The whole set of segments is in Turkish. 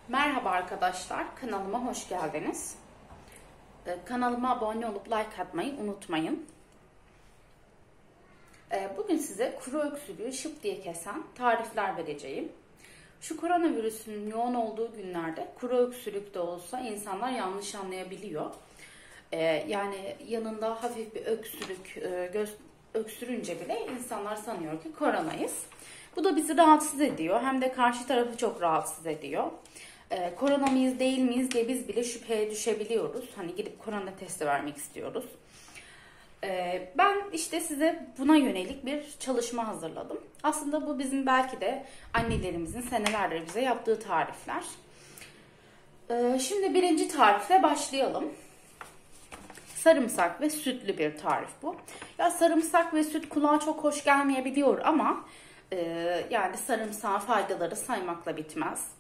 Merhaba arkadaşlar, kanalıma hoş geldiniz. Kanalıma abone olup like atmayı unutmayın. Bugün size kuru öksürüğü şıp diye kesen tarifler vereceğim. Şu koronavirüsünün yoğun olduğu günlerde kuru öksürük de olsa insanlar yanlış anlayabiliyor. Yani yanında hafif bir öksürük, öksürünce bile insanlar sanıyor ki koronayız. Bu da bizi rahatsız ediyor, hem de karşı tarafı çok rahatsız ediyor. Korona mıyız değil miyiz diye biz bile şüpheye düşebiliyoruz. Hani gidip korona testi vermek istiyoruz. Ben işte size buna yönelik bir çalışma hazırladım. Aslında bu bizim belki de annelerimizin senelerdir bize yaptığı tarifler. Şimdi birinci tarifle başlayalım. Sarımsak ve sütlü bir tarif bu. Ya sarımsak ve süt kulağa çok hoş gelmeyebiliyor ama yani sarımsağın faydaları saymakla bitmez.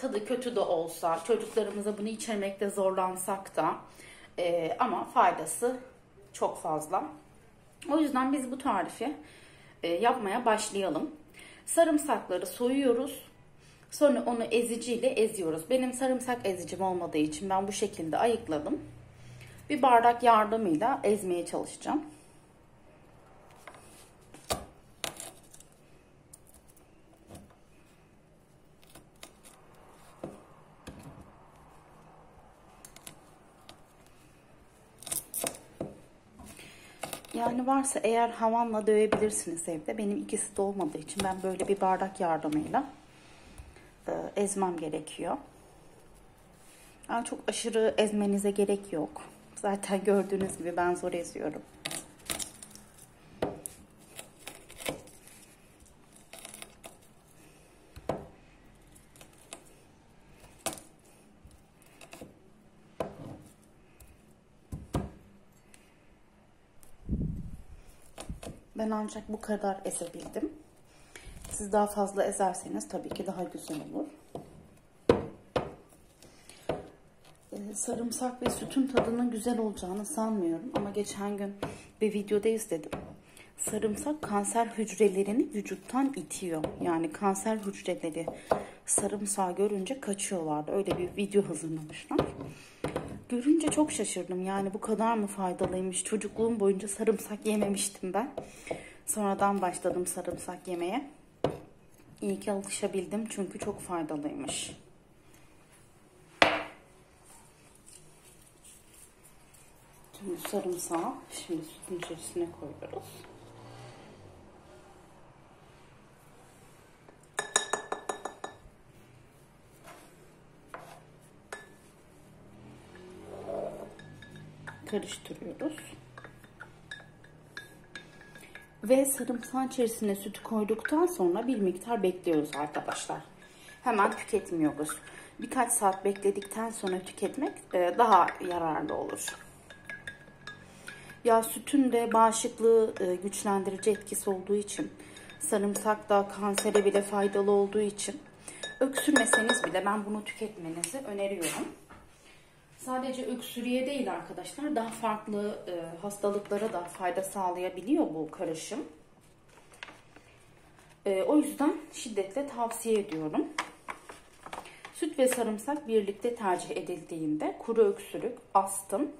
Tadı kötü de olsa, çocuklarımıza bunu içirmekte zorlansak da ama faydası çok fazla. O yüzden biz bu tarifi yapmaya başlayalım. Sarımsakları soyuyoruz. Sonra onu eziciyle eziyoruz. Benim sarımsak ezicim olmadığı için ben bu şekilde ayıkladım. Bir bardak yardımıyla ezmeye çalışacağım. Yani varsa eğer havanla dövebilirsiniz evde. Benim ikisi de olmadığı için ben böyle bir bardak yardımıyla ezmem gerekiyor. Yani çok aşırı ezmenize gerek yok. Zaten gördüğünüz gibi ben zor eziyorum. Ben ancak bu kadar ezebildim. Siz daha fazla ezerseniz tabii ki daha güzel olur. Sarımsak ve sütün tadının güzel olacağını sanmıyorum. Ama geçen gün bir videoda izledim. Sarımsak kanser hücrelerini vücuttan itiyor. Yani kanser hücreleri sarımsağı görünce kaçıyorlardı. Öyle bir video hazırlamışlar. Görünce çok şaşırdım. Yani bu kadar mı faydalıymış? Çocukluğum boyunca sarımsak yememiştim ben. Sonradan başladım sarımsak yemeye. İyi ki alışabildim çünkü çok faydalıymış. Şimdi sarımsağı şimdi sütün içerisine koyuyoruz. Karıştırıyoruz. Ve sarımsağın içerisine sütü koyduktan sonra bir miktar bekliyoruz arkadaşlar. Hemen tüketmiyoruz. Birkaç saat bekledikten sonra tüketmek daha yararlı olur. Ya sütün de bağışıklığı güçlendirici etkisi olduğu için, sarımsak da kansere bile faydalı olduğu için öksürmeseniz bile ben bunu tüketmenizi öneriyorum. Sadece öksürüğe değil arkadaşlar, daha farklı hastalıklara da fayda sağlayabiliyor bu karışım. O yüzden şiddetle tavsiye ediyorum. Süt ve sarımsak birlikte tercih edildiğinde kuru öksürük, astım,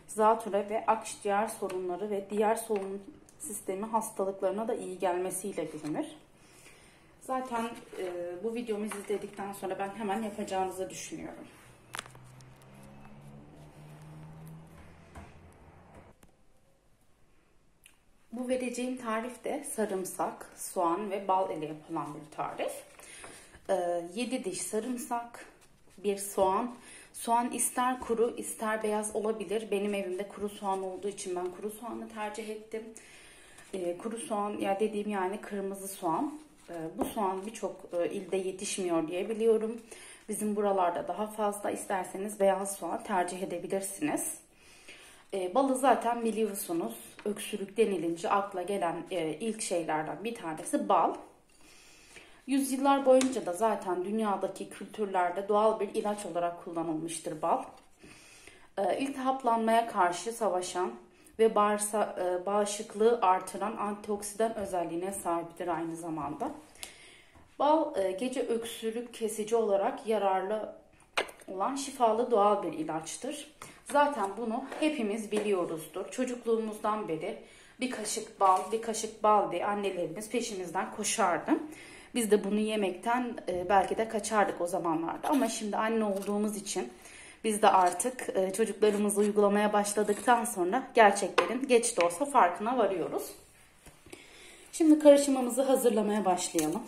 zatürre ve akciğer sorunları ve diğer solunum sistemi hastalıklarına da iyi gelmesiyle bilinir. Zaten bu videomu izledikten sonra ben hemen yapacağınızı düşünüyorum. Bu vereceğim tarif de sarımsak, soğan ve bal ile yapılan bir tarif. 7 diş sarımsak, 1 soğan. Soğan ister kuru ister beyaz olabilir. Benim evimde kuru soğan olduğu için ben kuru soğanı tercih ettim. Kuru soğan ya dediğim yani kırmızı soğan. Bu soğan birçok ilde yetişmiyor diye biliyorum. Bizim buralarda daha fazla, isterseniz beyaz soğan tercih edebilirsiniz. Balı zaten biliyorsunuz, öksürük denilince akla gelen ilk şeylerden bir tanesi bal. Yüzyıllar boyunca da zaten dünyadaki kültürlerde doğal bir ilaç olarak kullanılmıştır bal. İltihaplanmaya karşı savaşan ve bağışıklığı artıran antioksidan özelliğine sahiptir aynı zamanda. Bal gece öksürük kesici olarak yararlı olan şifalı doğal bir ilaçtır. Zaten bunu hepimiz biliyoruzdur. Çocukluğumuzdan beri bir kaşık bal, bir kaşık bal diye annelerimiz peşimizden koşardı. Biz de bunu yemekten belki de kaçardık o zamanlarda. Ama şimdi anne olduğumuz için biz de artık çocuklarımızı uygulamaya başladıktan sonra gerçeklerin geç de olsa farkına varıyoruz. Şimdi karışımımızı hazırlamaya başlayalım.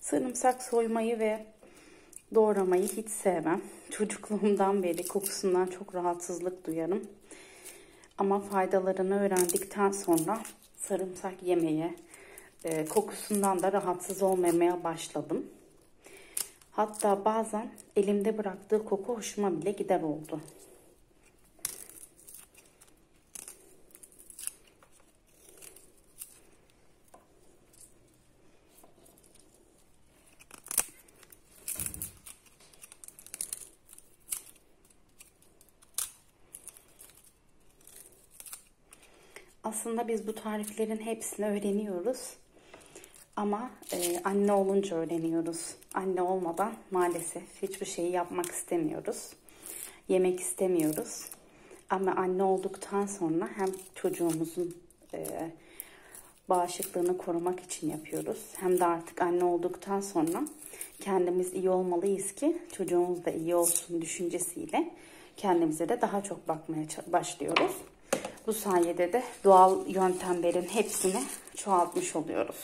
Sarımsak soymayı ve doğramayı hiç sevmem. Çocukluğumdan beri kokusundan çok rahatsızlık duyarım. Ama faydalarını öğrendikten sonra sarımsak yemeye, kokusundan da rahatsız olmamaya başladım. Hatta bazen elimde bıraktığı koku hoşuma bile gider oldu. Aslında biz bu tariflerin hepsini öğreniyoruz. Ama anne olunca öğreniyoruz. Anne olmadan maalesef hiçbir şeyi yapmak istemiyoruz. Yemek istemiyoruz. Ama anne olduktan sonra hem çocuğumuzun bağışıklığını korumak için yapıyoruz. Hem de artık anne olduktan sonra kendimiz iyi olmalıyız ki çocuğumuz da iyi olsun düşüncesiyle kendimize de daha çok bakmaya başlıyoruz. Bu sayede de doğal yöntemlerin hepsini çoğaltmış oluyoruz.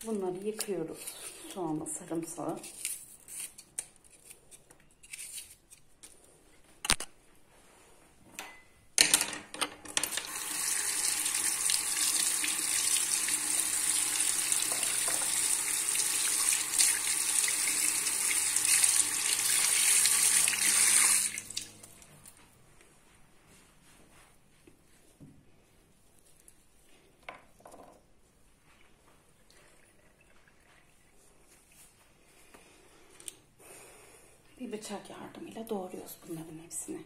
Bunları yıkıyoruz. Soğanla sarımsağı. Bir bıçak yardımıyla doğruyoruz bunların hepsini.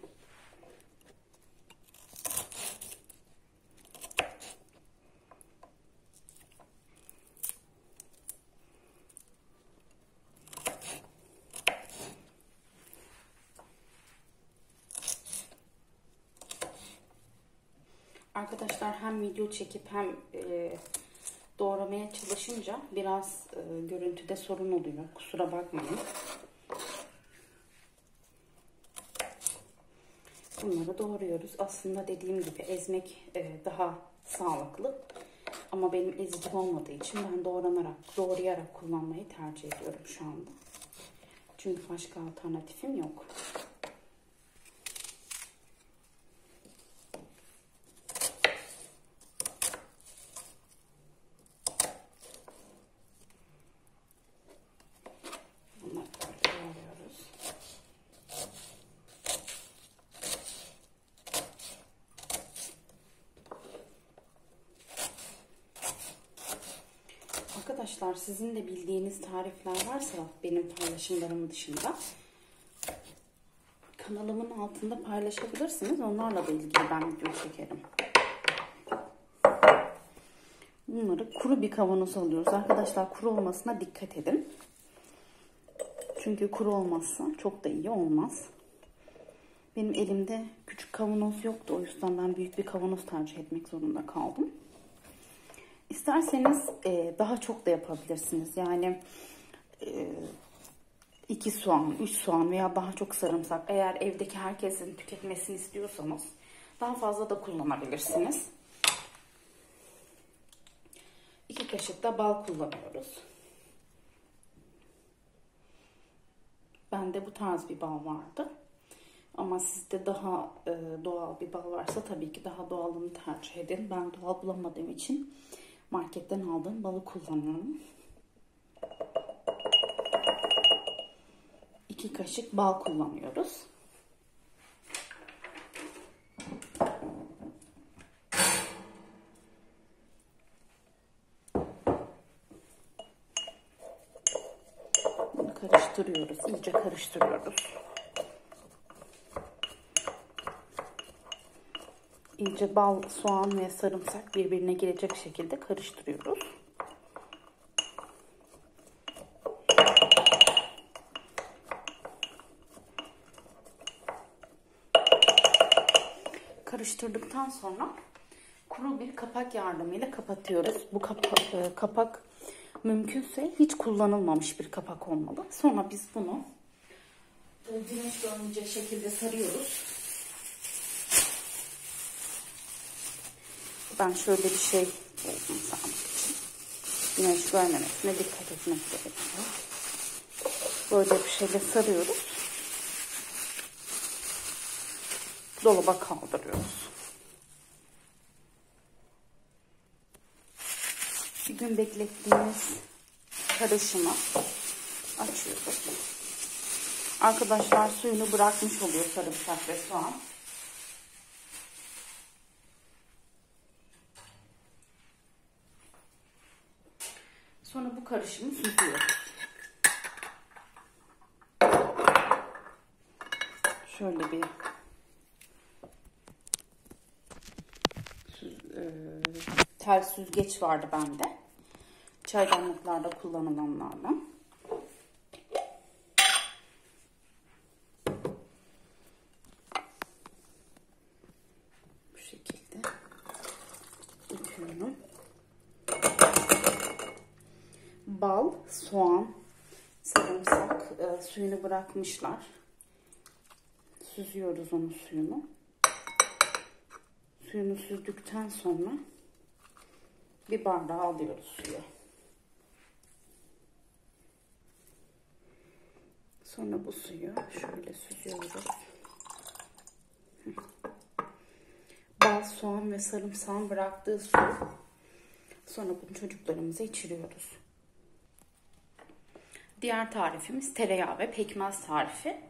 Arkadaşlar hem video çekip hem doğramaya çalışınca biraz görüntüde sorun oluyor. Kusura bakmayın. Bunları doğruyoruz. Aslında dediğim gibi ezmek daha sağlıklı. Ama benim ezicim olmadığı için ben doğrayarak kullanmayı tercih ediyorum şu anda. Çünkü başka alternatifim yok. Bunları doğruyoruz. Arkadaşlar sizin de bildiğiniz tarifler varsa benim paylaşımlarım dışında kanalımın altında paylaşabilirsiniz. Onlarla da ilgili ben video çekerim. Bunları kuru bir kavanoza alıyoruz. Arkadaşlar kuru olmasına dikkat edin. Çünkü kuru olmazsa çok da iyi olmaz. Benim elimde küçük kavanoz yoktu. O yüzden ben büyük bir kavanoz tercih etmek zorunda kaldım. İsterseniz daha çok da yapabilirsiniz. Yani 2 soğan, 3 soğan veya daha çok sarımsak. Eğer evdeki herkesin tüketmesini istiyorsanız daha fazla da kullanabilirsiniz. 2 kaşık da bal kullanıyoruz. Bende bu tarz bir bal vardı. Ama sizde daha doğal bir bal varsa tabii ki daha doğalını tercih edin. Ben doğal bulamadığım için marketten aldığım balı kullanıyorum. 2 kaşık bal kullanıyoruz. karıştırıyoruz. İyice karıştırıyoruz. İyice bal, soğan ve sarımsak birbirine girecek şekilde karıştırıyoruz. Karıştırdıktan sonra kuru bir kapak yardımıyla kapatıyoruz. Bu kapak mümkünse hiç kullanılmamış bir kapak olmalı. Sonra biz bunu güneş görmeyecek şekilde sarıyoruz. Ben şöyle bir şey buldum sarmak için. Güneş görmemesine dikkat etmek gerekiyor. Böyle bir şeyle sarıyoruz. Dolaba kaldırıyoruz. Bir gün beklettiğimiz karışımı açıyoruz. Arkadaşlar suyunu bırakmış oluyor sarımsak ve soğan. Sonra bu karışımı süzüyoruz. Şöyle bir tel süzgeç vardı bende. Çaydanlıklarda kullanılanlardan. Bu şekilde döküyorum. Bal, soğan, sarımsak suyunu bırakmışlar. Süzüyoruz onun suyunu. Suyunu süzdükten sonra bir bardağa alıyoruz suyu. Sonra bu suyu şöyle süzüyoruz. Bal, soğan ve sarımsağın bıraktığı su. Sonra bunu çocuklarımıza içiriyoruz. Diğer tarifimiz tereyağı ve pekmez tarifi.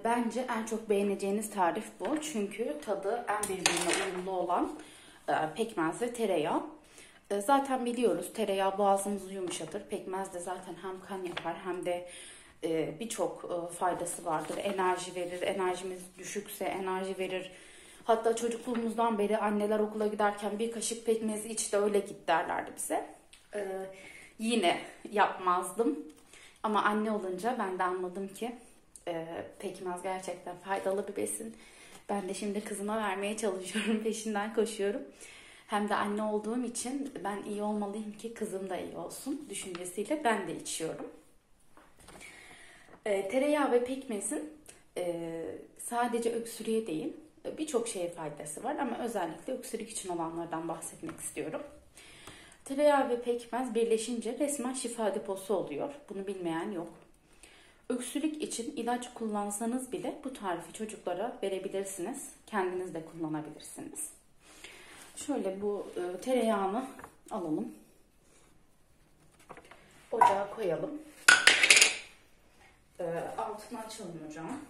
Bence en çok beğeneceğiniz tarif bu. Çünkü tadı en birbirine uyumlu olan pekmez ve tereyağı. Zaten biliyoruz tereyağı boğazımızı yumuşatır. Pekmez de zaten hem kan yapar hem de birçok faydası vardır. Enerji verir. Enerjimiz düşükse enerji verir. Hatta çocukluğumuzdan beri anneler okula giderken bir kaşık pekmezi iç de öyle git derlerdi bize. Yine yapmazdım. Ama anne olunca ben de anladım ki pekmez gerçekten faydalı bir besin. Ben de şimdi kızıma vermeye çalışıyorum. Peşinden koşuyorum. Hem de anne olduğum için ben iyi olmalıyım ki kızım da iyi olsun düşüncesiyle ben de içiyorum. Tereyağı ve pekmezin sadece öksürüğe değil birçok şeye faydası var ama özellikle öksürük için olanlardan bahsetmek istiyorum. Tereyağı ve pekmez birleşince resmen şifa deposu oluyor. Bunu bilmeyen yok. Öksürük için ilaç kullansanız bile bu tarifi çocuklara verebilirsiniz. Kendiniz de kullanabilirsiniz. Şöyle bu tereyağını alalım. Ocağa koyalım. Altını açalım ocağın.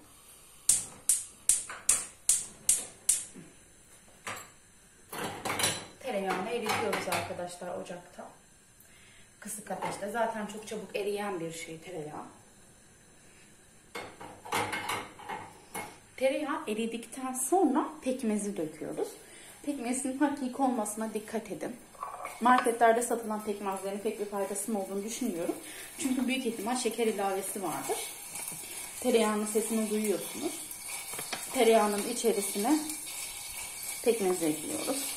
Tereyağını eritiyoruz arkadaşlar ocakta. Kısık ateşte. Zaten çok çabuk eriyen bir şey tereyağı. Tereyağı eridikten sonra pekmezi döküyoruz. Pekmezin hakiki olmasına dikkat edin. Marketlerde satılan pekmezlerin pek bir faydasının olduğunu düşünmüyorum. Çünkü büyük ihtimal şeker ilavesi vardır. Tereyağının sesini duyuyorsunuz. Tereyağının içerisine pekmezi ekliyoruz.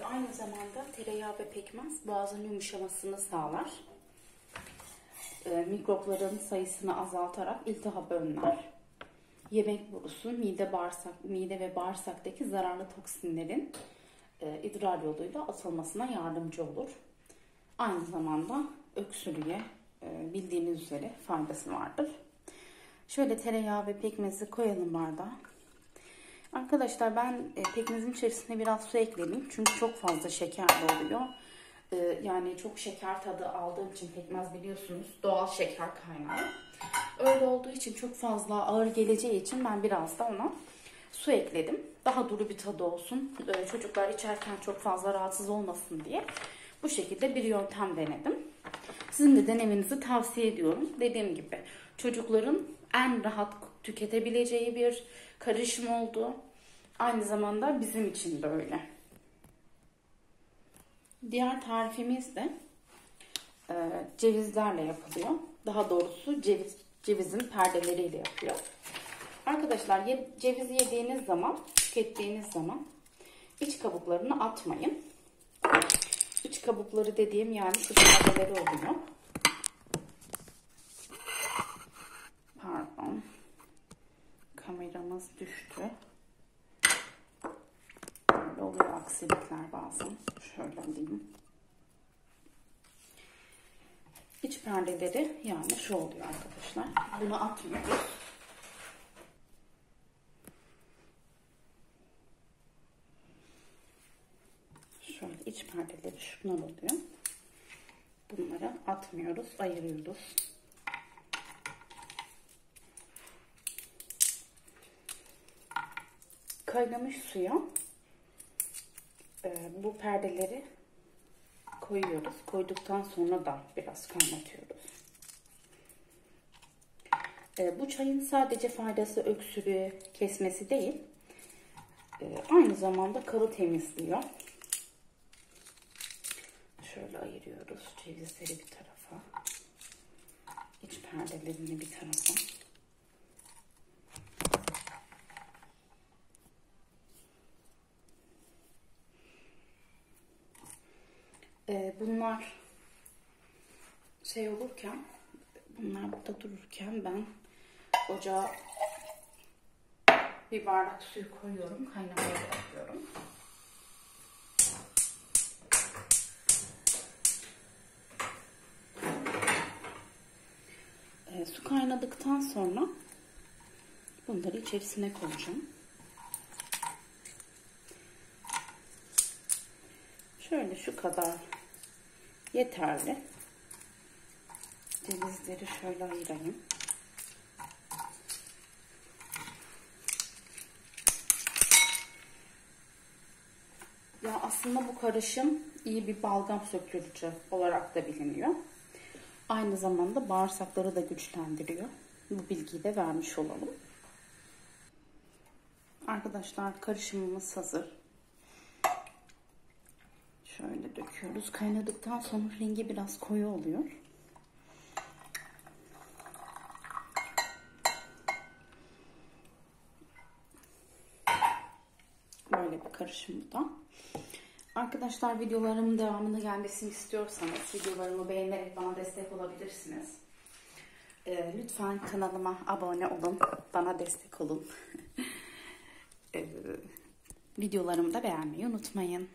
Aynı zamanda tereyağı ve pekmez boğazın yumuşamasını sağlar. Mikropların sayısını azaltarak iltihabı önler. Yemek borusu, mide ve bağırsaktaki zararlı toksinlerin idrar yoluyla atılmasına yardımcı olur. Aynı zamanda öksürüğe bildiğiniz üzere faydası vardır. Şöyle tereyağı ve pekmezi koyalım bardağa. Arkadaşlar ben pekmezin içerisine biraz su ekledim. Çünkü çok fazla şekerli oluyor. Yani çok şeker tadı aldığım için pekmez biliyorsunuz doğal şeker kaynağı. Öyle olduğu için çok fazla ağır geleceği için ben biraz da ona su ekledim. Daha duru bir tadı olsun. Çocuklar içerken çok fazla rahatsız olmasın diye bu şekilde bir yöntem denedim. Sizin de denemenizi tavsiye ediyorum. Dediğim gibi çocukların en rahat tüketebileceği bir karışım oldu. Aynı zamanda bizim için de öyle. Diğer tarifimiz de cevizlerle yapılıyor. Daha doğrusu cevizin perdeleriyle yapıyor. Arkadaşlar ceviz yediğiniz zaman, tükettiğiniz zaman iç kabuklarını atmayın. İç kabukları dediğim yani şu perdeleri oluyor. Pardon. Kameramız düştü. Böyle oluyor aksilikler bazen. Şöyle alayım. İç perdeleri yani şu oluyor arkadaşlar. Bunu atmıyoruz. Şöyle iç perdeleri şunlar oluyor. Bunları atmıyoruz, ayırıyoruz. Kaynamış suya bu perdeleri koyuyoruz. Koyduktan sonra da biraz kaynatıyoruz. Bu çayın sadece faydası öksürüğü kesmesi değil, aynı zamanda kanı temizliyor. Şöyle ayırıyoruz cevizleri bir tarafa, iç perdelerini bir tarafa. Bunlar olurken, bunlar burada dururken ben ocağa bir bardak suyu koyuyorum, kaynamaya bırakıyorum. Su kaynadıktan sonra bunları içerisine koyacağım. Şöyle şu kadar yeterli. Cevizleri şöyle ayırayım. Ya aslında bu karışım iyi bir balgam söktürücü olarak da biliniyor. Aynı zamanda bağırsakları da güçlendiriyor. Bu bilgiyi de vermiş olalım. Arkadaşlar karışımımız hazır. Şöyle döküyoruz. Kaynadıktan sonra rengi biraz koyu oluyor. Böyle bir karışım da. Arkadaşlar videolarımın devamını gelmesini istiyorsanız videolarımı beğenerek bana destek olabilirsiniz. Lütfen kanalıma abone olun. Bana destek olun. Videolarımı da beğenmeyi unutmayın.